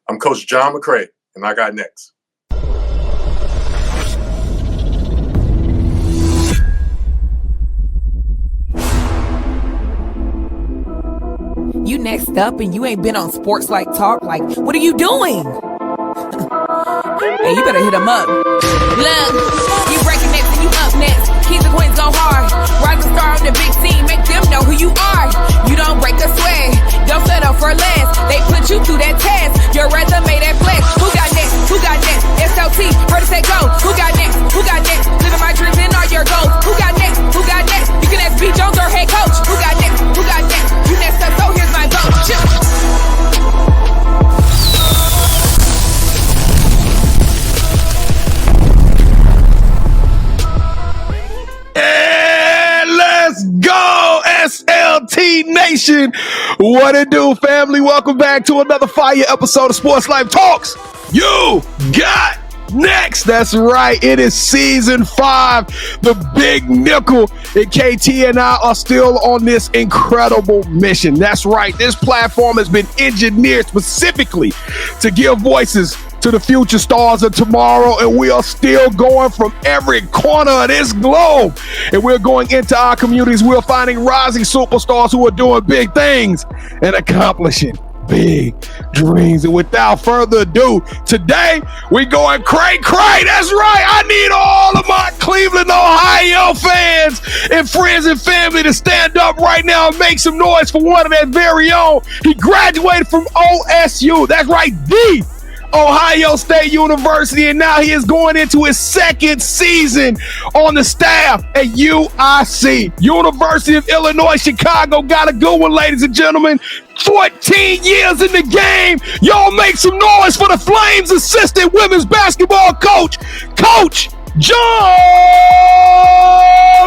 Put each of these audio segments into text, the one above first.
I'm Coach John McCray, and I got next. You next up and you ain't been on SportsLifeTalk. Like, what are you doing? Hey, you better hit him up. Look, you breaking next and you up next. Kings and queens go hard. Rising star on the big scene. Make them know who you are. You don't break a sweat. Don't settle for less. They put you through that test. Your resume that flex. Who got next? Who got next? SLT. Heard it say go. Who got next? Who got next? Living my dreams and all your goals. Who got next? Who got next? You can ask B. Jones or head coach. Who got next? Who got next? You next up, so here's my vote. Let's go, SLT Nation. What it do, family? Welcome back to another fire episode of Sports Life Talks. You got next. That's right. It is season 5. The Big Nickel and KT and I are still on this incredible mission. That's right. This platform has been engineered specifically to give voices to the future stars of tomorrow, and we are still going from every corner of this globe, and we're going into our communities. We're finding rising superstars who are doing big things and accomplishing big dreams. And without further ado, today we're going cray. That's right. I need all of my Cleveland, Ohio fans and friends and family to stand up right now and make some noise for one of their very own. He graduated from OSU. That's right, the Ohio State University, and now he is going into his second season on the staff at UIC, University of Illinois, Chicago. Got a good one, ladies and gentlemen. 14 years in the game. Y'all make some noise for the Flames assistant women's basketball coach, Coach John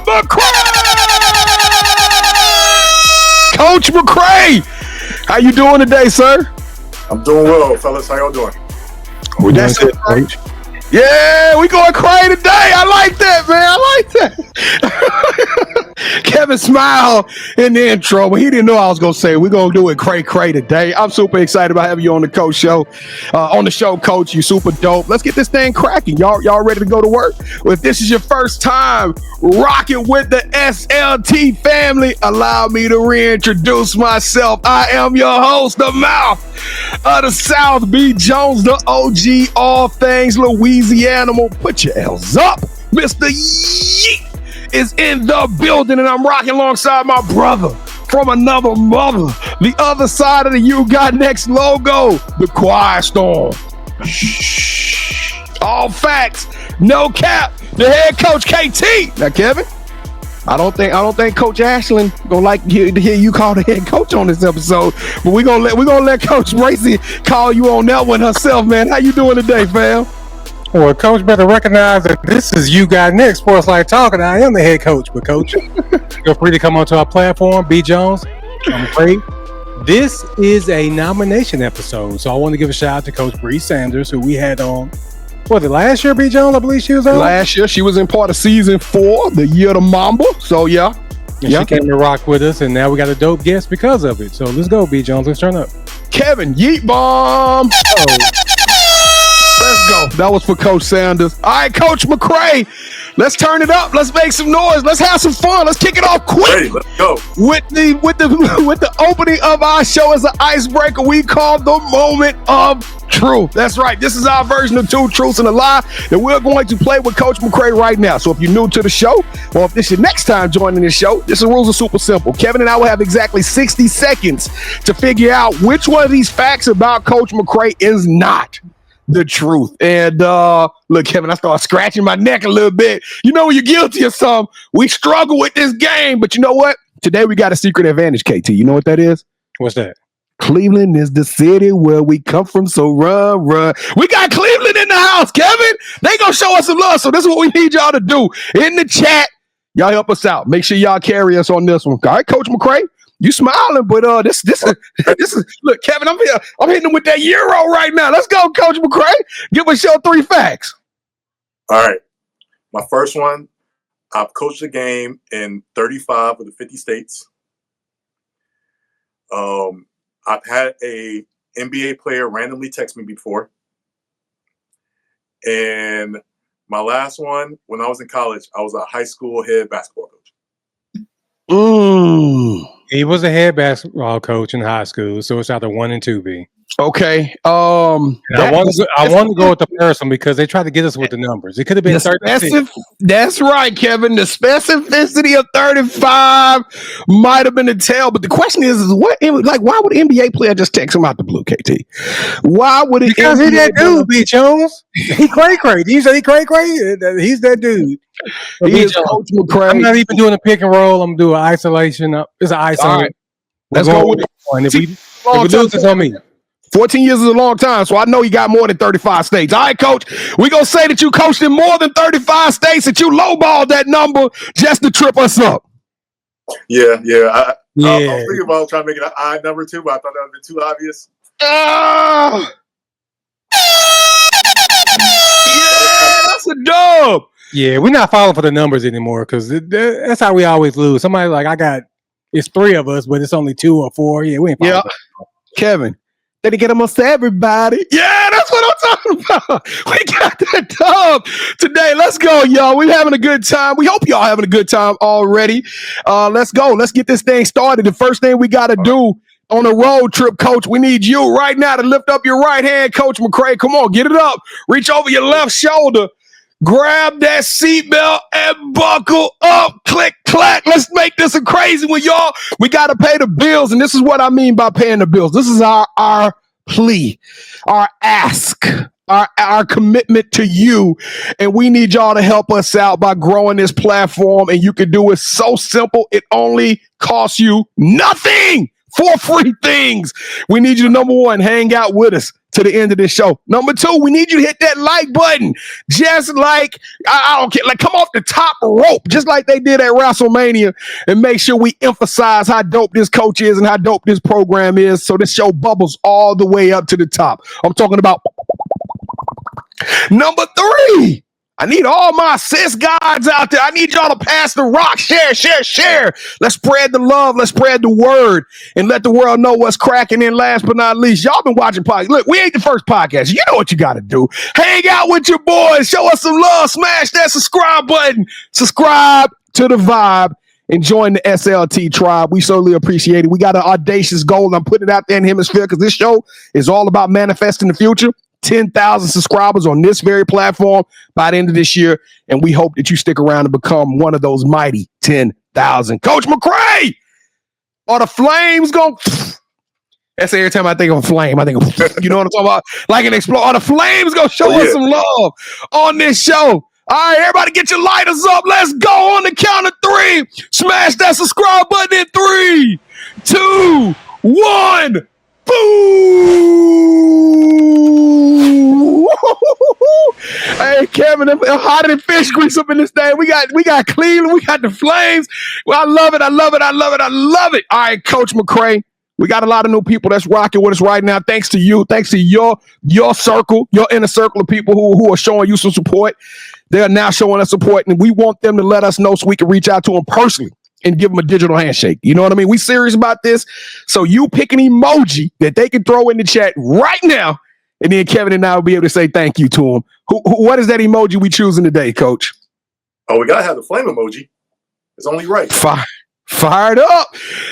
McCray. Coach McCray, how you doing today, sir? I'm doing well, fellas. How y'all doing? That's it, Coach. Yeah, we going cray today. I like that, man. I like that. Kevin smiled in the intro, but he didn't know I was going to say we're going to do it cray today. I'm super excited about having you on the coach show. On the show, Coach, you super dope. Let's get this thing cracking. Y'all ready to go to work? Well, if this is your first time rocking with the SLT family, allow me to reintroduce myself. I am your host, the mouth of the South, B. Jones, the OG, all things Louisiana. Put your L's up. Mr. Yeet is in the building, and I'm rocking alongside my brother from another mother, the other side of the You Got Next logo, the Quiet Storm. Shh. All facts, no cap. The head coach, KT. Now, Kevin, I don't think Coach Ashland gonna like to hear you call the head coach on this episode, but we're gonna let Coach Bracy call you on that one herself, man. How you doing today, fam? Well, Coach better recognize that this is You Got Next, Sports Like Talk, and I am the head coach. But, Coach, feel free to come onto our platform, B. Jones. I'm afraid this is a nomination episode, so I want to give a shout out to Coach Bree Sanders, who we had on. Was it last year, B. Jones? I believe she was on. Last year, she was in part of season 4, the year of the Mamba. So, yeah. And she came to rock with us, and now we got a dope guest because of it. So, let's go, B. Jones. Let's turn up. Kevin Yeet Bomb. Oh. Let's go. That was for Coach Sanders. All right, Coach McCray, let's turn it up. Let's make some noise. Let's have some fun. Let's kick it off quick. Ready, let's go. With the opening of our show as an icebreaker, we call the moment of truth. That's right. This is our version of Two Truths and a Lie that we're going to play with Coach McCray right now. So if you're new to the show, or if this is your next time joining the show, the rules are super simple. Kevin and I will have exactly 60 seconds to figure out which one of these facts about Coach McCray is not the truth. And look, Kevin, I started scratching my neck a little bit. You know, when you're guilty of something, we struggle with this game. But you know what? Today we got a secret advantage, KT. You know what that is? What's that? Cleveland is the city where we come from, so run. We got Cleveland in the house, Kevin. They gonna show us some love, so this is what we need y'all to do. In the chat, y'all help us out. Make sure y'all carry us on this one. All right, Coach McCray? You smiling, but this is look, Kevin. I'm hitting him with that Euro right now. Let's go, Coach McCray. Give us your 3 facts. All right. My first one, I've coached the game in 35 of the 50 states. I've had a NBA player randomly texted me before. And my last one, when I was in college, I was a high school head basketball coach. He was a head basketball coach in high school, so it's either 1 and 2B. Okay. I want to go with the person because they tried to get us with the numbers. It could have been 36. That's right, Kevin. The specificity of 35 might have been the tell, but the question is why would an NBA player just text him out the blue, KT? Why would it? Because he's that dude, B. Jones. He cray. You say he cray? He's that dude. He is Coach McCray. I'm not even doing a pick and roll. I'm doing isolation. It's an isolation. All right. Let's go with it. If we lose, it's on me. 14 years is a long time, so I know you got more than 35 states. All right, Coach, we're going to say that you coached in more than 35 states, that you lowballed that number just to trip us up. Yeah. I was thinking about trying to make it an odd number too, but I thought that would have been too obvious. Yeah, that's a dub. Yeah, we're not falling for the numbers anymore because that's how we always lose. Somebody it's 3 of us, but it's only 2 or 4. Yeah, we ain't falling. Yeah, Kevin. They get amongst everybody. Yeah, that's what I'm talking about. We got that dub today. Let's go, y'all. We're having a good time. We hope y'all having a good time already. Let's go. Let's get this thing started. The first thing we got to do on a road trip, Coach, we need you right now to lift up your right hand, Coach McCray. Come on, get it up. Reach over your left shoulder. Grab that seatbelt and buckle up. Click, clack. Let's make this a crazy one, y'all. We got to pay the bills, and this is what I mean by paying the bills. This is our plea, our ask, our commitment to you, and we need y'all to help us out by growing this platform, and you can do it so simple. It only costs you nothing. 4 free things. We need you to, number 1, hang out with us to the end of this show. Number 2, we need you to hit that like button. Just like, I don't care, come off the top rope, just like they did at WrestleMania, and make sure we emphasize how dope this coach is and how dope this program is, so this show bubbles all the way up to the top. I'm talking about number 3. I need all my assist guys out there. I need y'all to pass the rock. Share. Let's spread the love. Let's spread the word and let the world know what's cracking. And last but not least, y'all been watching podcasts. Look, we ain't the first podcast. You know what you got to do. Hang out with your boys. Show us some love. Smash that subscribe button. Subscribe to the vibe and join the SLT tribe. We certainly appreciate it. We got an audacious goal. I'm putting it out there in the hemisphere because this show is all about manifesting the future. 10,000 subscribers on this very platform by the end of this year. And we hope that you stick around and become one of those mighty 10,000. Coach McCray, are the flames going? That's every time I think of a flame, I think of, you know what I'm talking about? Like an explode. Are the flames going to show us some love on this show? All right, everybody get your lighters up. Let's go on the count of 3. Smash that subscribe button in 3, 2, 1. Boom! Hey, Kevin, I'm hotter than fish grease up in this thing. We got Cleveland. We got the Flames. Well, I love it. All right, Coach McCray. We got a lot of new people that's rocking with us right now. Thanks to you. Thanks to your circle, your inner circle of people who are showing you some support. They are now showing us support, and we want them to let us know so we can reach out to them personally and give them a digital handshake. You know what I mean? We serious about this. So you pick an emoji that they can throw in the chat right now, and then Kevin and I will be able to say thank you to them. What is that emoji we choosing today, Coach? Oh, we got to have the flame emoji. It's only right. Fired up.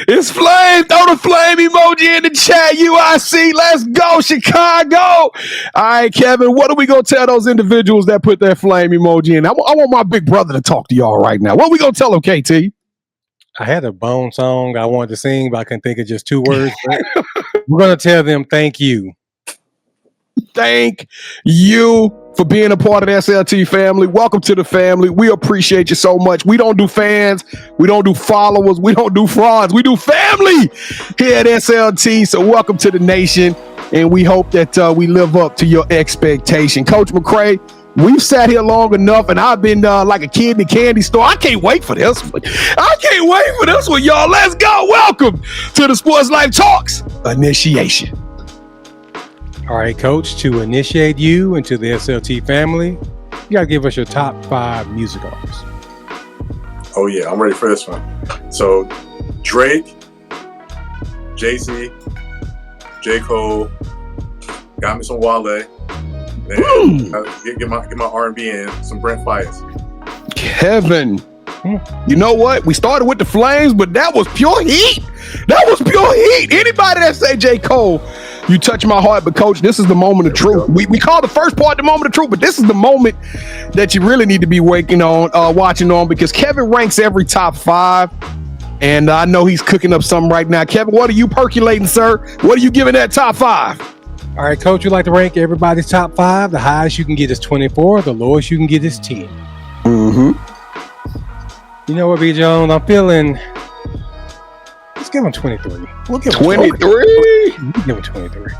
It's flame. Throw the flame emoji in the chat. UIC. Let's go, Chicago. All right, Kevin, what are we going to tell those individuals that put that flame emoji in? I want my big brother to talk to y'all right now. What are we going to tell them, KT? I had a bone song I wanted to sing, but I couldn't think of just 2 words. We're going to tell them thank you. Thank you for being a part of the SLT family. Welcome to the family. We appreciate you so much. We don't do fans. We don't do followers. We don't do frauds. We do family here at SLT. So welcome to the nation. And we hope that we live up to your expectation. Coach McCray, we've sat here long enough, and I've been like a kid in the candy store. I can't wait for this one. Y'all. Let's go. Welcome to the Sports Life Talks initiation. All right, Coach, to initiate you into the SLT family, you got to give us your top 5 music artists. Oh, yeah. I'm ready for this one. So, Drake, Jay-Z, J. Cole, got me some Wale. And get my R&B in, some Brent Fayez. Kevin, you know what? We started with the Flames, but that was pure heat. That was pure heat. Anybody that say J. Cole, you touch my heart, but Coach, this is the moment of truth. We call the first part the moment of truth, but this is the moment that you really need to be watching on, because Kevin ranks every top 5, and I know he's cooking up something right now. Kevin, what are you percolating, sir? What are you giving that top 5? All right, Coach, you like to rank everybody's top 5. The highest you can get is 24. The lowest you can get is 10. Mm-hmm. You know what, B. Jones? I'm feeling. Let's give him 23. We'll give him 23. We'll give him 23.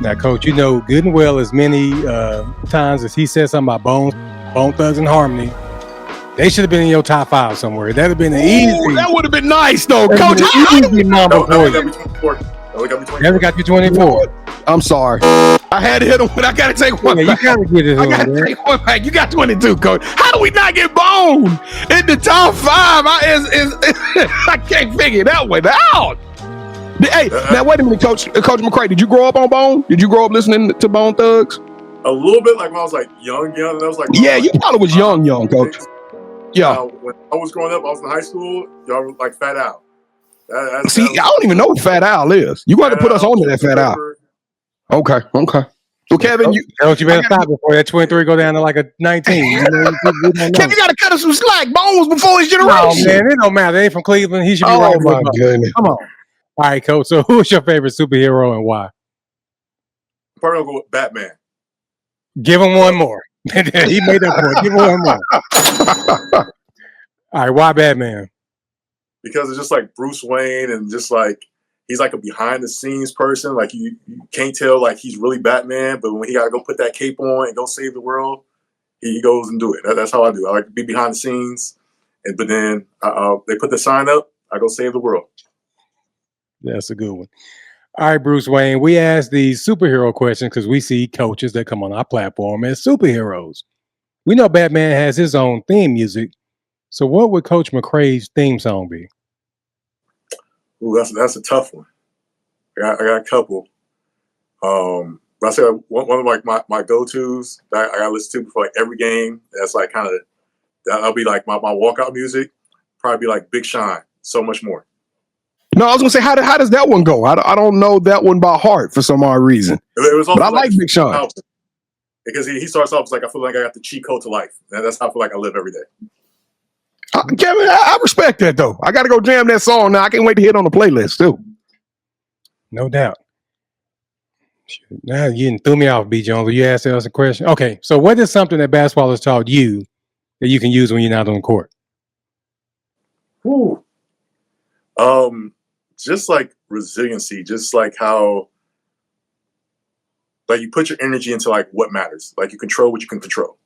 Now, Coach, you know good and well as many times as he said something about Bone Thugs and Harmony. They should have been in your top 5 somewhere. That'd have been an easy. That would have been nice, though, Coach. Easy number for you. Never got you 24. I'm sorry. I had to hit him, but I got to take one back. You gotta get it. I got to take one back. You got 22, Coach. How do we not get Bone in the top 5? I can't figure that one out. Hey, now wait a minute, Coach McCray. Did you grow up on Bone? Did you grow up listening to Bone Thugs? A little bit, like when I was like young. And I was like, yeah, you probably was young, Coach. Yeah. When I was growing up, I was in high school. Y'all were like Fat Al. See, I don't even know what Fat Al is. You got to put us on to that Fat Al. Okay. Well, Kevin, you better stop before that 23 go down to like a 19. Kevin, you got to cut us some slack. Bone was before his generation. Oh man, it don't matter. They ain't from Cleveland. He should be right. Oh my goodness. Come on. All right, Coach. So, who is your favorite superhero and why? I'm probably gonna go with Batman. Give him one more. He made that point. Give him one more. All right, why Batman? Because it's just like Bruce Wayne, and just like he's like a behind the scenes person. Like you can't tell like he's really Batman, but when he gotta go put that cape on and go save the world, he goes and do it. That's how I do. I like to be behind the scenes, but then they put the sign up, I go save the world. That's a good one. All right, Bruce Wayne, we ask these superhero questions because we see coaches that come on our platform as superheroes. We know Batman has his own theme music. So what would Coach McCray's theme song be? Ooh, that's a tough one. I got a couple. I said one of like my go-tos that I got to listen to before like every game. That's like kind of, that'll be like my walkout music. Probably be like Big Sean, So Much More. No, I was gonna say, how does that one go? I don't know that one by heart for some odd reason. It was also but I like Big Sean because he starts off as like, I feel like I got the cheat code to life, and that's how I feel like I live every day. Kevin, I respect that though. I got to go jam that song now. I can't wait to hit on the playlist too. No doubt. Now you threw me off, B. Jones. You asked us a question. Okay, so what is something that basketball has taught you that you can use when you're not on the court? Ooh. Just like resiliency, just like how like you put your energy into like what matters. Like you control what you can control.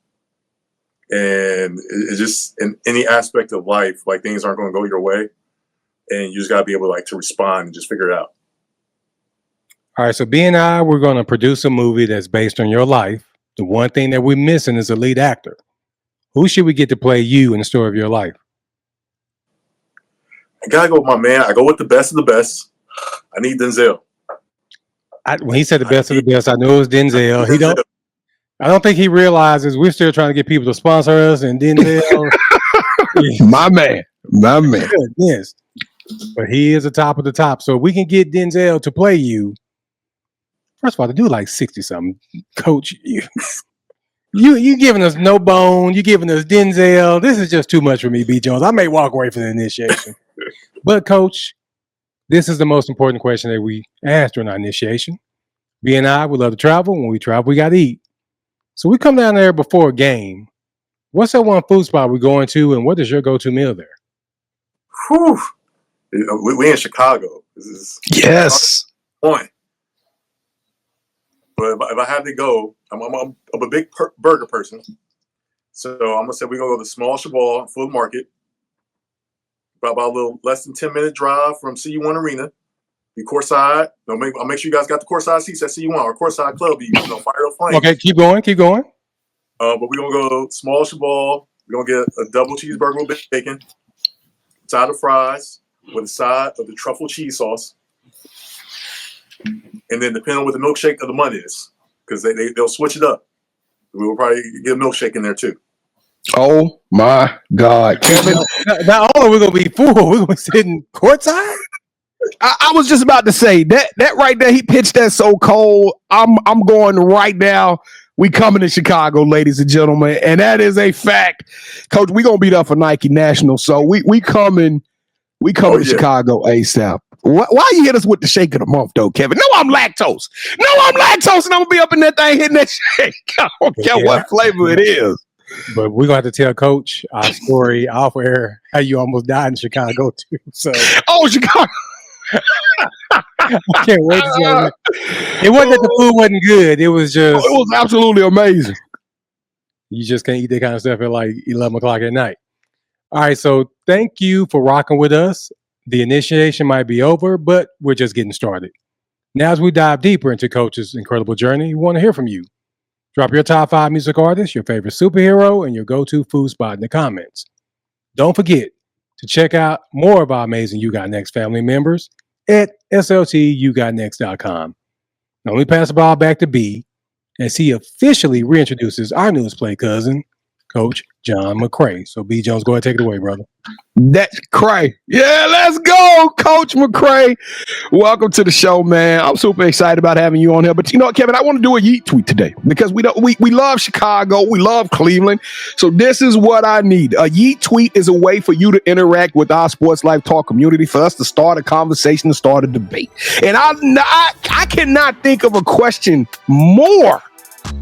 And it's just in any aspect of life, like things aren't going to go your way. And you just got to be able like to respond and just figure it out. All right, so B and I, we're going to produce a movie that's based on your life. The one thing that we're missing is a lead actor. Who should we get to play you in the story of your life? I got to go with my man. I go with the best of the best. I need Denzel. When he said the best of the best, I knew it was Denzel. I don't think he realizes we're still trying to get people to sponsor us, and Denzel. My man. Yes. But he is the top of the top. So if we can get Denzel to play you, first of all, to do like 60-something, Coach, you giving us no bone, you giving us Denzel. This is just too much for me, B. Jones. I may walk away from the initiation. But, Coach, this is the most important question that we asked during our initiation. B and I would love to travel. When we travel, we got to eat. So we come down there before a game. What's that one food spot we're going to, and what is your go-to meal there? Whew. We in Chicago. This is yes. Point. But if I had to go, I'm a big burger person. So I'm gonna say we're gonna go to Small Chabal Food Market. About a little less than 10-minute drive from CU1 Arena. Be courtside. I'll make sure you guys got the courtside seats at CU1 or courtside club. Fire up flames. Okay, keep going. But we're gonna go Small Chabal. We're gonna get a double cheeseburger with bacon. side of fries with a side of the truffle cheese sauce. And then depending on what the milkshake of the month is, because they'll switch it up. We'll probably get a milkshake in there too. Oh my God, Kevin! Not only are we gonna be full, we're gonna be sitting courtside. I was just about to say that right there. He pitched that so cold. I'm going right now. We coming to Chicago, ladies and gentlemen, and that is a fact, Coach. We gonna beat up for Nike National, so we coming to Chicago ASAP. Why you hit us with the shake of the month, though, Kevin? No, I'm lactose, and I'm gonna be up in that thing hitting that shake. I don't care what flavor it is. But we're gonna have to tell Coach our story off air how you almost died in Chicago too. So Chicago. I can't wait to see it. It wasn't that the food wasn't good. It was just it was absolutely amazing. You just can't eat that kind of stuff at like 11 o'clock at night. All right, so thank you for rocking with us. The initiation might be over, but we're just getting started. Now, as we dive deeper into Coach's incredible journey, we want to hear from you. Drop your top 5 music artists, your favorite superhero, and your go-to food spot in the comments. Don't forget to check out more of our amazing You Got Next family members at sltyougotnext.com. Now, let me pass the ball back to B as he officially reintroduces our newest play cousin, Coach John McCray. So, B. Jones, go ahead and take it away, brother. That's Cray. Yeah, let's go, Coach McCray. Welcome to the show, man. I'm super excited about having you on here. But you know what, Kevin? I want to do a Yeet tweet today because we love Chicago. We love Cleveland. So this is what I need. A Yeet tweet is a way for you to interact with our Sports Life Talk community, for us to start a conversation, to start a debate. And I cannot think of a question more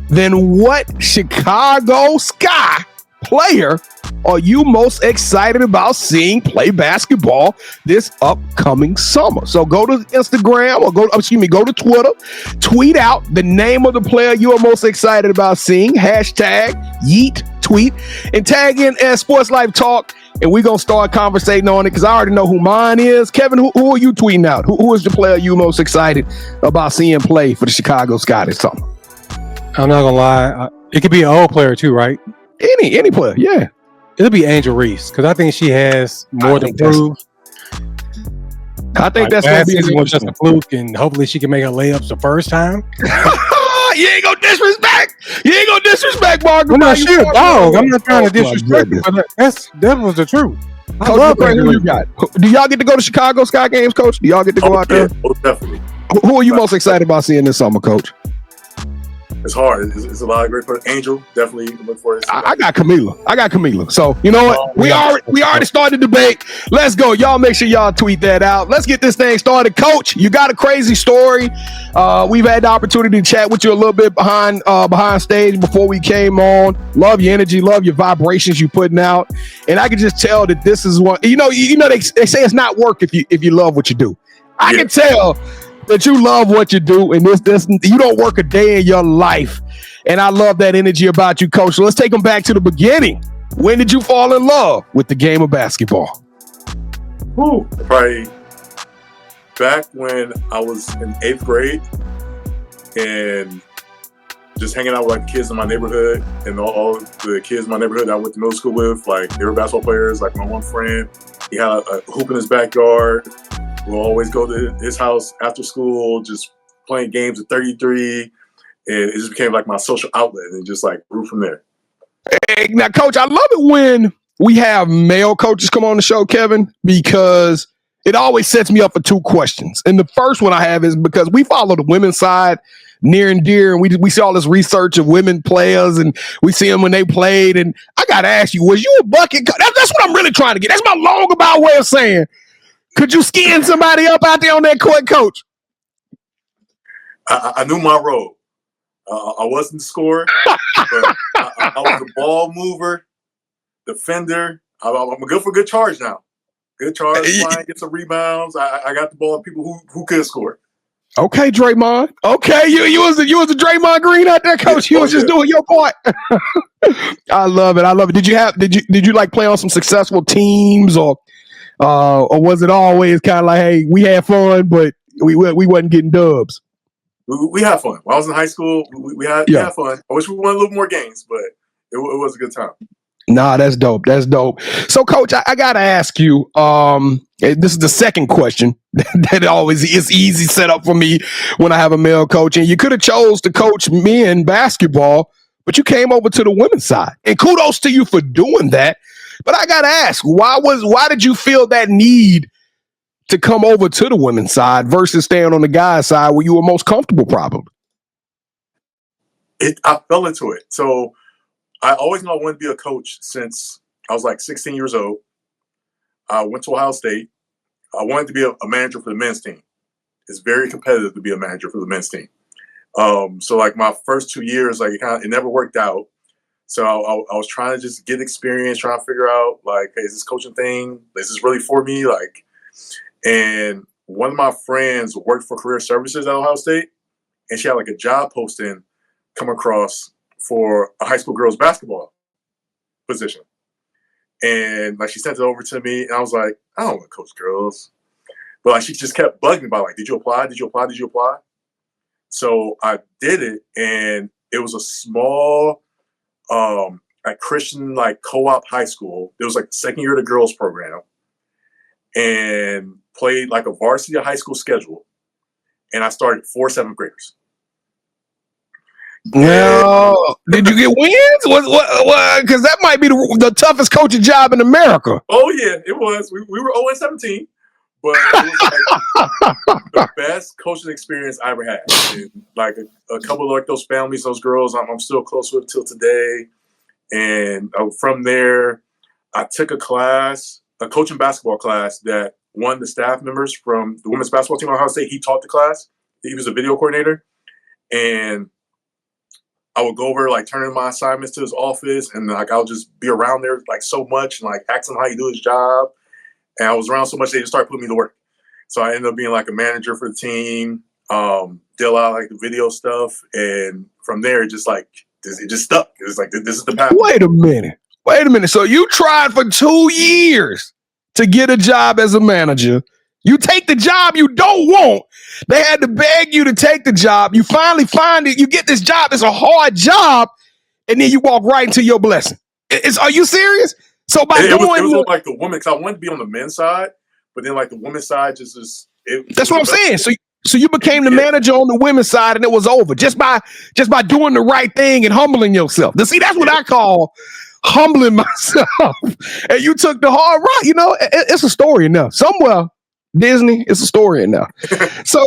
than what Chicago Sky player are you most excited about seeing play basketball this upcoming summer? So go to Instagram or go to Twitter, tweet out the name of the player you are most excited about seeing, hashtag Yeet tweet, and tag in as Sports Life Talk, and we're going to start conversating on it because I already know who mine is. Kevin, who are you tweeting out? Who is the player you most excited about seeing play for the Chicago Sky this summer? I'm not going to lie. It could be an old player too, right? Any player, yeah. It'll be Angel Reese because I think she has more to prove. I think that's last season was just a fluke, and hopefully she can make her layups the first time. You ain't gonna disrespect Margaret. I'm not sure, dog. I'm not trying to disrespect her, but that was the truth. I love who you got. Do y'all get to go to Chicago Sky games, Coach? Do y'all get to go out there? Oh, definitely. Who are you most excited about seeing this summer, Coach? It's hard. It's a lot of great players. Angel, definitely look for it. I got Camila. So you know what? We already started the debate. Let's go. Y'all make sure y'all tweet that out. Let's get this thing started. Coach, you got a crazy story. We've had the opportunity to chat with you a little bit behind stage before we came on. Love your energy, love your vibrations you putting out. And I can just tell that this is one, they say it's not work if you love what you do. I can tell that you love what you do, and this you don't work a day in your life. And I love that energy about you, Coach. So let's take them back to the beginning. When did you fall in love with the game of basketball? Probably back when I was in 8th grade and just hanging out with like kids in my neighborhood, and all the kids in my neighborhood that I went to middle school with, like they were basketball players. Like my one friend, he had a hoop in his backyard. We'll always go to his house after school, just playing games at 33. And it just became like my social outlet, and just like grew from there. Hey, now, Coach, I love it when we have male coaches come on the show, Kevin, because it always sets me up for 2 questions. And the first one I have is because we follow the women's side near and dear, and we see all this research of women players, and we see them when they played. And I got to ask you, was you a bucket? That's what I'm really trying to get. That's my long about way of saying, could you skin somebody up out there on that court, Coach? I knew my role. I wasn't the scorer, but I was a ball mover, defender. I'm good for good charge now. Good charge, flying, get some rebounds. I got the ball and people who could score. Okay, Draymond. Okay, you was the Draymond Green out there, Coach. You was just doing your part. I love it. Did you like play on some successful teams, or was it always kind of like, hey, we had fun, but we wasn't getting dubs? We had fun. When I was in high school, we had fun. I wish we won a little more games, but it was a good time. Nah, that's dope. That's dope. So, Coach, I gotta ask you. This is the second question that always is easy setup for me when I have a male coach. And you could have chose to coach men basketball, but you came over to the women's side. And kudos to you for doing that. But I gotta ask, why did you feel that need to come over to the women's side versus staying on the guys' side where you were most comfortable, probably? I fell into it. So I always knew I wanted to be a coach since I was like 16 years old. I went to Ohio State. I wanted to be a manager for the men's team. It's very competitive to be a manager for the men's team. So like my first 2 years, like it never worked out. So I was trying to just get experience, trying to figure out like, hey, is this coaching thing? Is this really for me? Like, and one of my friends worked for career services at Ohio State, and she had like a job posting come across for a high school girls basketball position. And like she sent it over to me, and I was like, I don't want to coach girls. But like she just kept bugging me about like, did you apply? Did you apply? Did you apply? So I did it, and it was a small like Christian like co-op high school. It was like the second year of the girls program, and played like a varsity high school schedule. And I started 4 7th graders. No, did you get wins? What? Because that might be the toughest coaching job in America. Oh yeah, it was. We were 0-17, but it was like the best coaching experience I ever had. And like a couple of like those families, those girls, I'm still close with till today. And from there, I took a coaching basketball class that one of the staff members from the women's basketball team at Ohio State, he taught the class. He was a video coordinator, and I would go over, like, turn in my assignments to his office, and like I'll just be around there like so much and like ask him how he do his job. And I was around so much they just started putting me to work. So I ended up being like a manager for the team, did a lot of like the video stuff, and from there it just stuck. It was like this is the path. Wait a minute. So you tried for 2 years to get a job as a manager. You take the job you don't want. They had to beg you to take the job. You finally find it. You get this job. It's a hard job. And then you walk right into your blessing. Are you serious? So by it was like the women, because I wanted to be on the men's side, but then like the women's side that's what I'm saying. So you became the manager on the women's side, and it was over just by doing the right thing and humbling yourself. See, that's what I call humbling myself. And you took the hard route. You know, it's a story enough. Somewhere, Disney, it's a story enough. So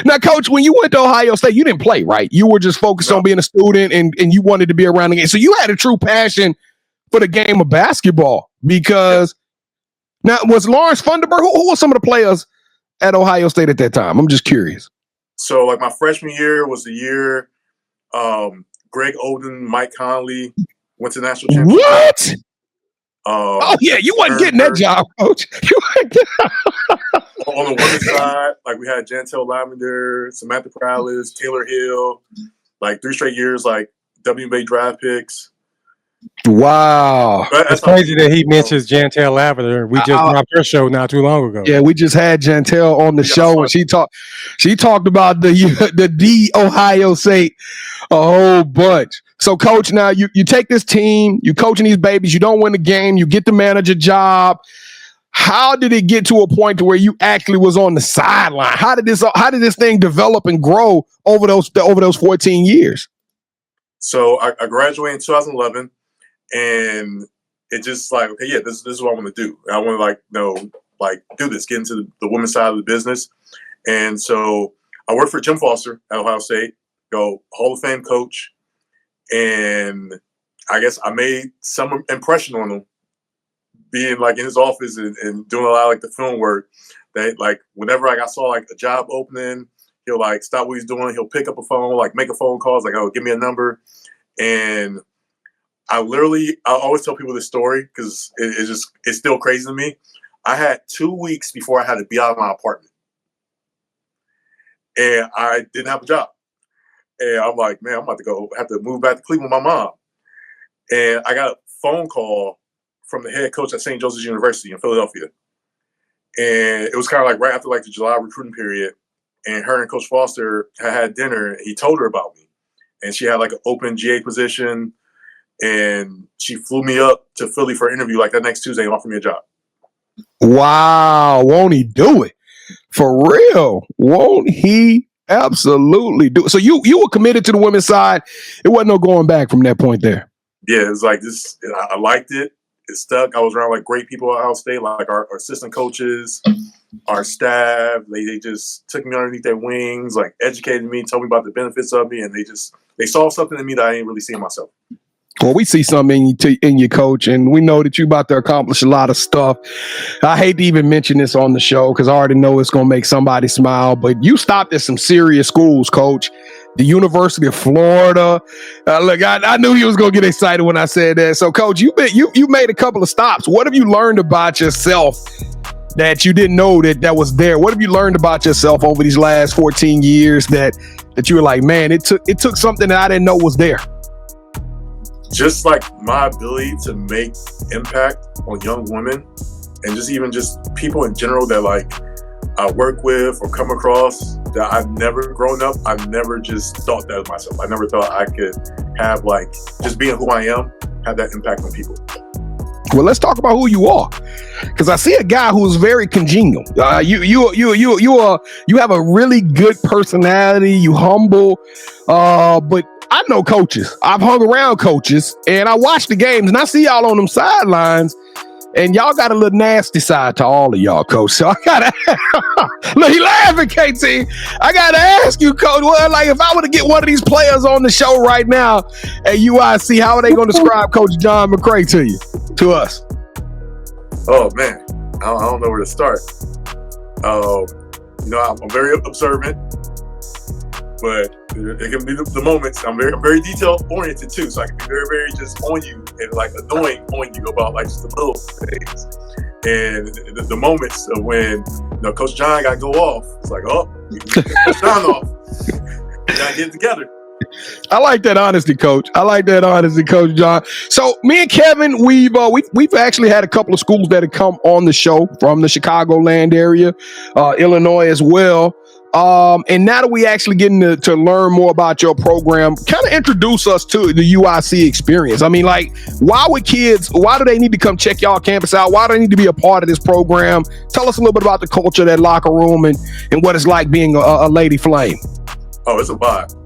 now, Coach, when you went to Ohio State, you didn't play, right? You were just focused on being a student, and you wanted to be around the game. So you had a true passion for the game of basketball. Because now, was Lawrence Funderburg, who were some of the players at Ohio State at that time? I'm just curious. So like my freshman year was the year Greg Oden, Mike Conley went to the national championship. What? Oh yeah, you wasn't getting that job, Coach. On the women's side, like we had Jantel Lavender, Samantha Prowlis, Taylor Hill, like 3 straight years, like WNBA draft picks. Wow. It's crazy that he mentions Jantel Lavender. We just dropped her show not too long ago. Yeah, we just had Jantel on the show, and she talked about the Ohio State a whole bunch. So, Coach, now you take this team, you coaching these babies, you don't win the game, you get the manager job. How did it get to a point to where you actually was on the sideline? How did this thing develop and grow over those 14 years? So I graduated in 2011, and it just like, okay, yeah, this is what I want to do. I want to do this, get into the women's side of the business. And so I worked for Jim Foster at Ohio State, Hall of Fame coach. And I guess I made some impression on him being like in his office and doing a lot of like the film work that like whenever I saw like a job opening, he'll like stop what he's doing. He'll pick up a phone, like make a phone call. It's like, oh, give me a number. And I always tell people this story because it's still crazy to me. I had 2 weeks before I had to be out of my apartment, and I didn't have a job. And I'm like, man, I'm about to have to move back to Cleveland with my mom. And I got a phone call from the head coach at St. Joseph's University in Philadelphia. And it was kind of like right after like the July recruiting period. And her and Coach Foster had dinner. And he told her about me. And she had like an open GA position. and she flew me up to Philly for an interview like that next Tuesday and offered me a job. Wow. Won't he do it? For real. Won't he absolutely do it? So you were committed to the women's side. It wasn't no going back from that point there. Yeah, it's like this. I liked it. It stuck. I was around like great people at Ohio State, like our assistant coaches, our staff. They just took me underneath their wings, like educated me, told me about the benefits of me, and they saw something in me that I didn't really see in myself. Well, we see something in you, coach, and we know that you're about to accomplish a lot of stuff. I hate to even mention this on the show because I already know it's going to make somebody smile, but you stopped at some serious schools, coach. The University of Florida. Look, I knew he was going to get excited when I said that. So, coach, you made a couple of stops. What have you learned about yourself that you didn't know that was there? What have you learned about yourself over these last 14 years that you were like, man, it took something that I didn't know was there? Just like my ability to make impact on young women and just people in general that like I work with or come across that I've never grown up. I've never just thought that of myself. I never thought I could have like just being who I am, have that impact on people. Well, let's talk about who you are, because I see a guy who's very congenial. You have a really good personality. You humble, but I know coaches. I've hung around coaches, and I watch the games, and I see y'all on them sidelines, and y'all got a little nasty side to all of y'all, coach. So I gotta look. He laughing, KT. I gotta ask you, coach. Well, like if I were to get one of these players on the show right now at UIC, how are they going to describe Coach John McCray to us? Oh man, I don't know where to start. I'm very observant, but it can be the moments. I'm very detail oriented too, so I can be very, very just on you and like annoying on you about like just the little things. And the moments of when Coach John got to go off, it's like, oh, Coach John off. We gotta get it together. I like that honesty, coach. I like that honesty, Coach John. So me and Kevin, we've actually had a couple of schools that have come on the show from the Chicagoland area, Illinois as well. And now that we actually getting to learn more about your program, kind of introduce us to the UIC experience. I mean, like, why do they need to come check y'all campus out? Why do they need to be a part of this program? Tell us a little bit about the culture, that locker room, and what it's like being a Lady Flame. Oh, it's a vibe.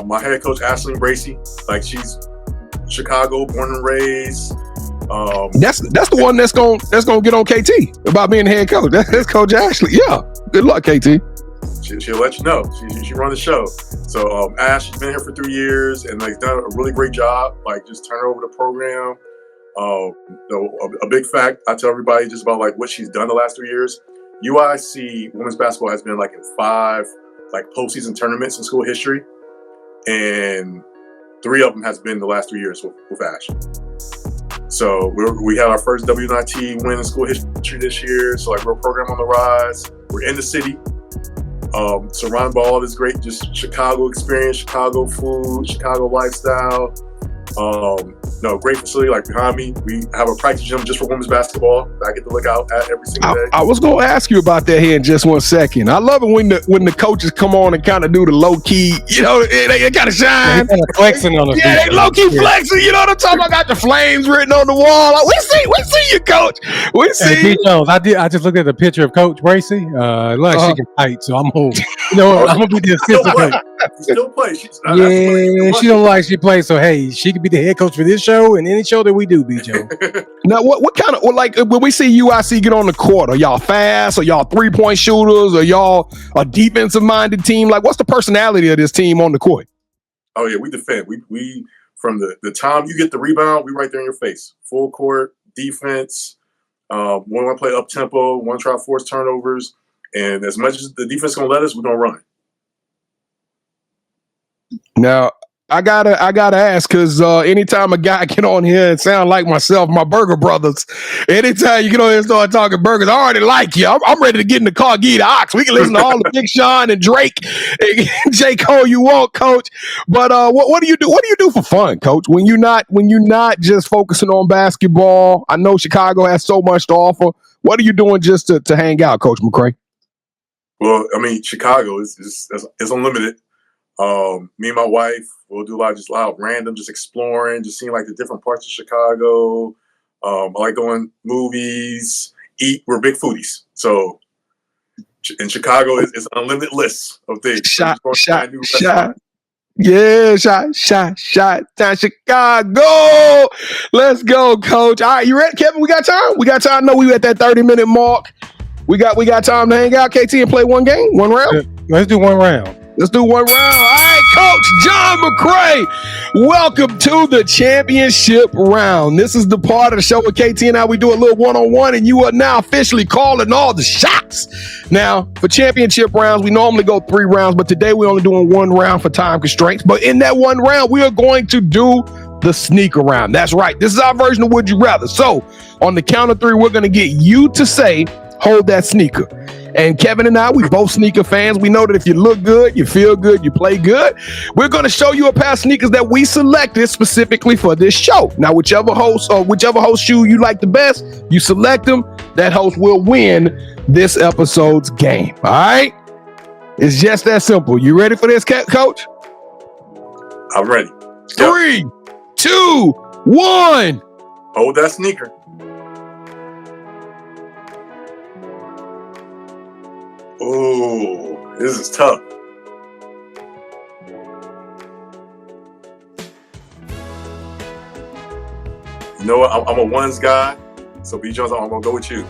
My head coach, Ashley Bracey, like she's Chicago, born and raised. That's the one that's gonna get on KT about being the head coach. That's Coach Ashley. Yeah, good luck, KT. She'll let you know. She run the show. So Ash, she's been here for 3 years and like done a really great job. Like just turn over the program. A big fact I tell everybody just about like what she's done the last 3 years. UIC women's basketball has been like in 5 like postseason tournaments in school history, and 3 of them has been the last 3 years with Ash. So we had our first WNIT win in school history this year. So like we're a program on the rise. We're in the city. Surrounded by all this great just Chicago experience, Chicago food, Chicago lifestyle. Great facility. Like behind me, we have a practice gym just for women's basketball that I get to look out at every single day. I was going to ask you about that here in just 1 second. I love it when the coaches come on and kind of do the low key, they kind of shine. They're flexing on us. Yeah, they low key flexing. You know what I'm talking about? Got the flames written on the wall. Like, we see you, coach. We see. Hey, B. Jones, I just looked at the picture of Coach Bracey. Like she can fight, so I'm gonna be the assistant coach. Still play. She don't like she plays, so hey, she could be the head coach for this show and any show that we do, B. Joe. Now, what kind of, like, when we see UIC get on the court, are y'all fast? Are y'all 3-point shooters? Are y'all a defensive-minded team? Like, what's the personality of this team on the court? Oh, yeah, we defend. We from the time you get the rebound, we right there in your face. Full court, defense. We want to play up-tempo. We want to try to force turnovers. And as much as the defense is going to let us, we're going to run. Now, I gotta ask, because anytime a guy get on here and sound like myself, my burger brothers, anytime you get on here and start talking burgers, I already like you. I'm ready to get in the car, get the ox. We can listen to all the Big Sean and Drake and J. Cole you want, coach. But what do you do? What do you do for fun, coach? When you're not just focusing on basketball? I know Chicago has so much to offer. What are you doing just to hang out, Coach McCray? Well, I mean, Chicago is unlimited. Me and my wife, we'll do a lot of random, just exploring, just seeing like the different parts of Chicago. I like going movies, eat. We're big foodies. So in Chicago, it's an unlimited list of things. Shot. Yeah, shot down Chicago. Let's go, Coach. All right, you ready, Kevin? We got time? We got time. No, we at that 30-minute mark. We got time to hang out, KT, and play one game, one round? Let's do one round. Let's do one round. All right, Coach John McCray, welcome to the championship round. This is the part of the show where KT and I, we do a little one-on-one, and you are now officially calling all the shots. Now, for championship rounds, we normally go 3 rounds, but today we're only doing 1 round for time constraints. But in that 1 round, we are going to do the sneaker round. That's right. This is our version of Would You Rather. So, on the count of 3, we're going to get you to say, hold that sneaker. And Kevin and I, we both sneaker fans. We know that if you look good, you feel good, you play good. We're going to show you a pair of sneakers that we selected specifically for this show. Now, whichever host shoe you like the best, you select them. That host will win this episode's game. All right? It's just that simple. You ready for this, Coach? I'm ready. 3, 2, 1. Hold that sneaker. Oh, this is tough. You know what? I'm a ones guy, so B. Jones, I'm gonna go with you.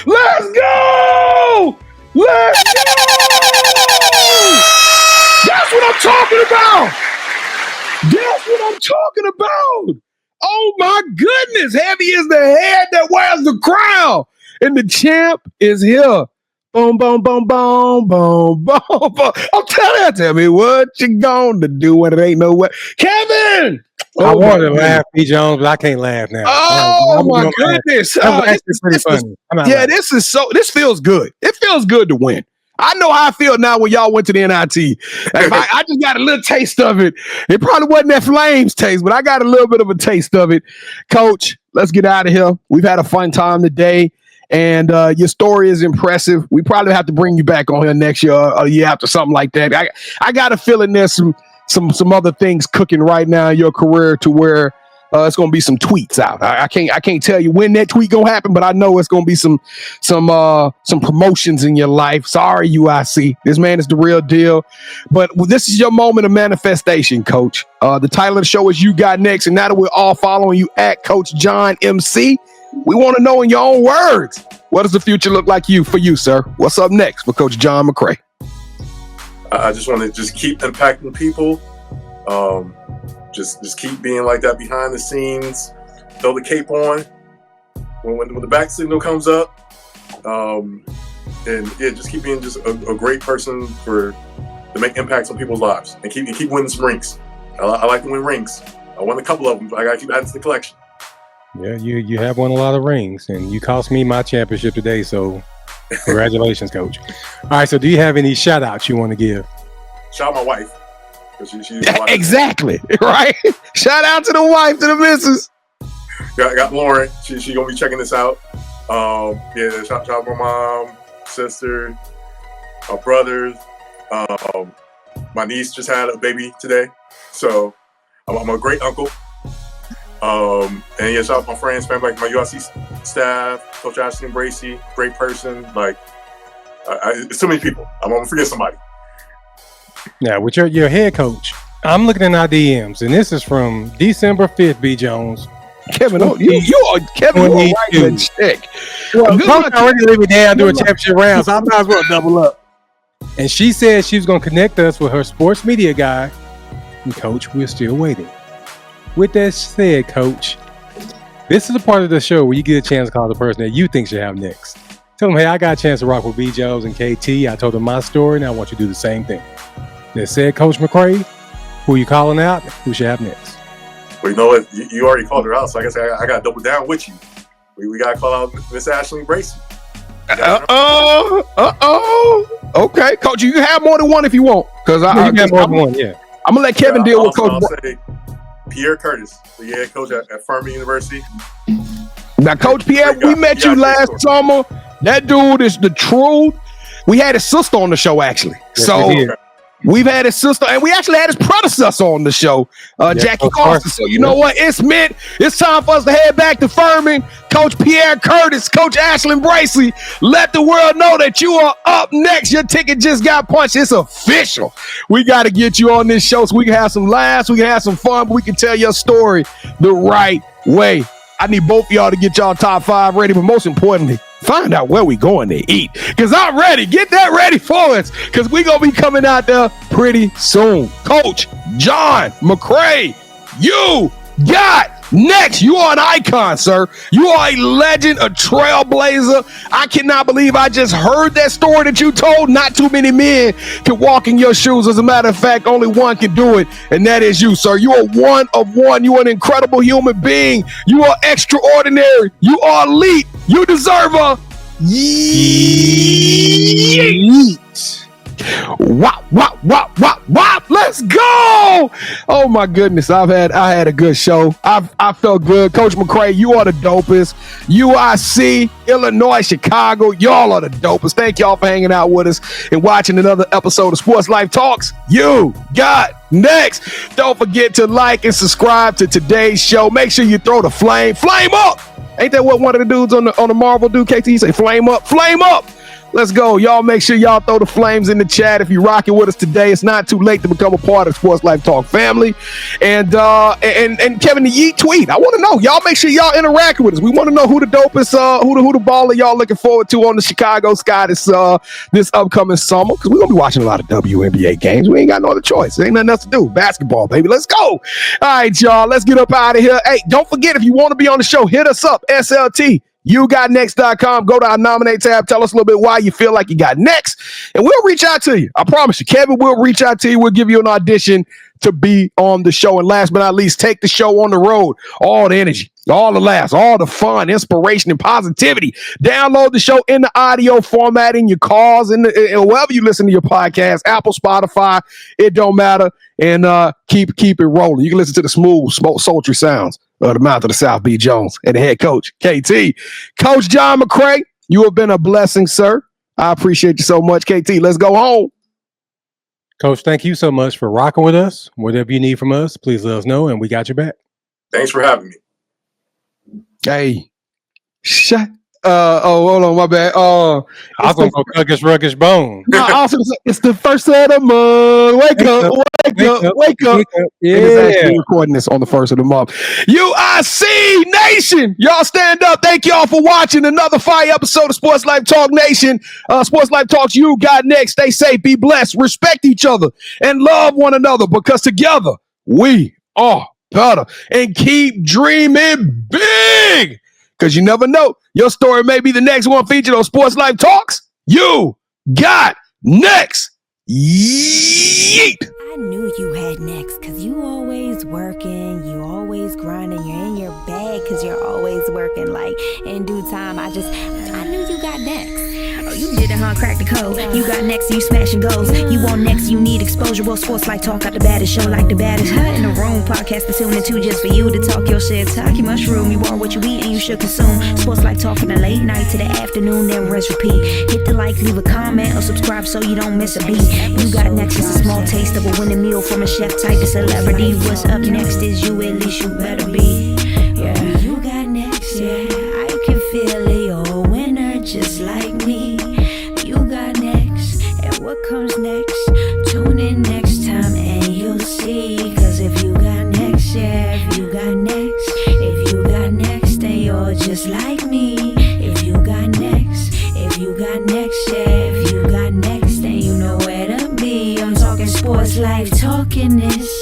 Let's go! Let's go! That's what I'm talking about! That's what I'm talking about! Oh my goodness! Heavy is the head that wears the crown! And the champ is here. Boom, boom, boom, boom, boom, boom, boom. I'm telling you, tell me what you gonna do when it ain't no way. Kevin! I wanted to laugh, B. Jones, but I can't laugh now. Oh my goodness. That's actually pretty funny. This feels good. It feels good to win. I know how I feel now when y'all went to the NIT. I just got a little taste of it. It probably wasn't that Flames taste, but I got a little bit of a taste of it. Coach, let's get out of here. We've had a fun time today. And your story is impressive. We probably have to bring you back on here next year or a year after, something like that. I got a feeling there's some other things cooking right now in your career to where it's going to be some tweets out. I can't tell you when that tweet gonna happen, but I know it's going to be some promotions in your life. Sorry, UIC. This man is the real deal. But this is your moment of manifestation, Coach. The title of the show is You Got Next, and now that we're all following you at Coach John MC, we want to know in your own words, what does the future look like for you, sir? What's up next for Coach John McCray? I just want to keep impacting people. Just keep being like that behind the scenes. Throw the cape on when the back signal comes up. Just keep being just a great person to make impacts on people's lives and keep winning some rings. I like to win rings. I won a couple of them, but I got to keep adding to the collection. Yeah, you have won a lot of rings, and you cost me my championship today, so congratulations, Coach. All right, so do you have any shout-outs you want to give? Shout out my wife. She's exactly, right? Shout out to the wife, to the missus. Got Lauren. She going to be checking this out. Shout out my mom, sister, my brothers. My niece just had a baby today, so I'm a great uncle. Shout out my friends, family, like my UIC staff, Coach Ashley and Bracy, great person. Like, it's so many people. I'm gonna forget somebody. Now, with your head coach, I'm looking in our DMs, and this is from December 5th, B. Jones. Kevin, you are writing a check. Well, Coach already let me down doing championship rounds, so I might as well double up. And she said she was going to connect us with her sports media guy. And Coach, we're still waiting. With that said, Coach, this is the part of the show where you get a chance to call the person that you think should have next. Tell them, hey, I got a chance to rock with B. Jones and KT. I told them my story, and I want you to do the same thing. That said, Coach McCray, who you calling out? Who should have next? Well, you know what? You already called her out, so I guess I got to double down with you. We got to call out Miss Ashley and Bracy. Okay, Coach, you can have more than one if you want. Because you got more than one, yeah. I'm going to let Kevin deal with Coach. I'll say Pierre Curtis, the head coach at Furman University. Now, Coach Pierre, we met you last summer. That dude is the truth. We had his sister on the show, actually. Yes, So we did. we've had his sister, and we actually had his predecessor on the show, Jackie of course. Carson. So you know what? It's time for us to head back to Furman. Coach Pierre Curtis, Coach Ashlyn Bracey, let the world know that you are up next. Your ticket just got punched. It's official. We got to get you on this show so we can have some laughs, we can have some fun, but we can tell your story the right way. I need both of y'all to get y'all top 5 ready, but most importantly, find out where we going to eat. Because I'm ready. Get that ready for us. Because we going to be coming out there pretty soon. Coach John McCray, you got next. You are an icon, sir. You are a legend, a trailblazer. I cannot believe I just heard that story that you told. Not too many men can walk in your shoes. As a matter of fact, only one can do it, and that is you, sir. You are one of one. You are an incredible human being. You are extraordinary. You are elite. You deserve a yeet. Wop, wop, wop, wop, wop. Let's go. Oh my goodness. I had a good show. I felt good. Coach McCray, you are the dopest. UIC, Illinois, Chicago, y'all are the dopest. Thank y'all for hanging out with us and watching another episode of Sports Life Talks. You got next. Don't forget to like and subscribe to today's show. Make sure you throw the flame up. Ain't that what one of the dudes on the Marvel do, KT? He say flame up. Let's go. Y'all make sure y'all throw the flames in the chat. If you're rocking with us today, it's not too late to become a part of Sports Life Talk family. And Kevin, the Yeet tweet. I want to know. Y'all make sure y'all interacting with us. We want to know who the dopest, who the baller y'all looking forward to on the Chicago Sky this upcoming summer. Because we're going to be watching a lot of WNBA games. We ain't got no other choice. There ain't nothing else to do. Basketball, baby. Let's go. All right, y'all. Let's get up out of here. Hey, don't forget, if you want to be on the show, hit us up. SLT. YouGotNext.com. Go to our nominate tab. Tell us a little bit why you feel like you got next, and we'll reach out to you. I promise you. Kevin will reach out to you. We'll give you an audition to be on the show. And last but not least, take the show on the road. All the energy, all the laughs, all the fun, inspiration, and positivity. Download the show in the audio format in your cars and wherever you listen to your podcast, Apple, Spotify, it don't matter. And keep it rolling. You can listen to the smooth, sultry sounds of the mouth of the South, B. Jones, and the head coach, KT. Coach John McCray, you have been a blessing, sir. I appreciate you so much, KT. Let's go home. Coach, thank you so much for rocking with us. Whatever you need from us, please let us know, and we got your back. Thanks for having me. Hey, hold on, my bad. I was going to go Ruckish Bone. No, also, it's the first of the month. Wake up. Yeah. And it's actually recording this on the first of the month. UIC Nation, y'all stand up. Thank y'all for watching another fire episode of Sports Life Talk Nation. Sports Life Talks, you got next. Stay safe, be blessed, respect each other, and love one another, because together we are better. And keep dreaming big, because you never know. Your story may be the next one featured on Sports Life Talks. You got next. Yeet. I knew you had next, because you always working, you always grinding, you're in your bag because you're always working. Like, in due time, I knew you got next. Oh, you did it, huh? Crack the code. You got next, you smashing goals. You want next, you need exposure. Well, Sports Life Talk got the baddest show, like the baddest in the room. Podcast to tune into just for you to talk your shit. Talk your mushroom. You are what you eat and you should consume. Sports Life Talk from the late night to the afternoon, then rest repeat. Hit the like, leave a comment, or subscribe so you don't miss a beat. You got next is a small taste of a winning meal from a chef type of celebrity. What's up next is you, at least you better be. Yeah, you got next, yeah. I can feel it, you're a winner just like me. You got next, and what comes next? Tune in next time and you'll see. Cause if you got next, yeah, if you got next, then you're just like me. If you got next, yeah, if you got next, then you know where to be. I'm talking Sports Life, talking this.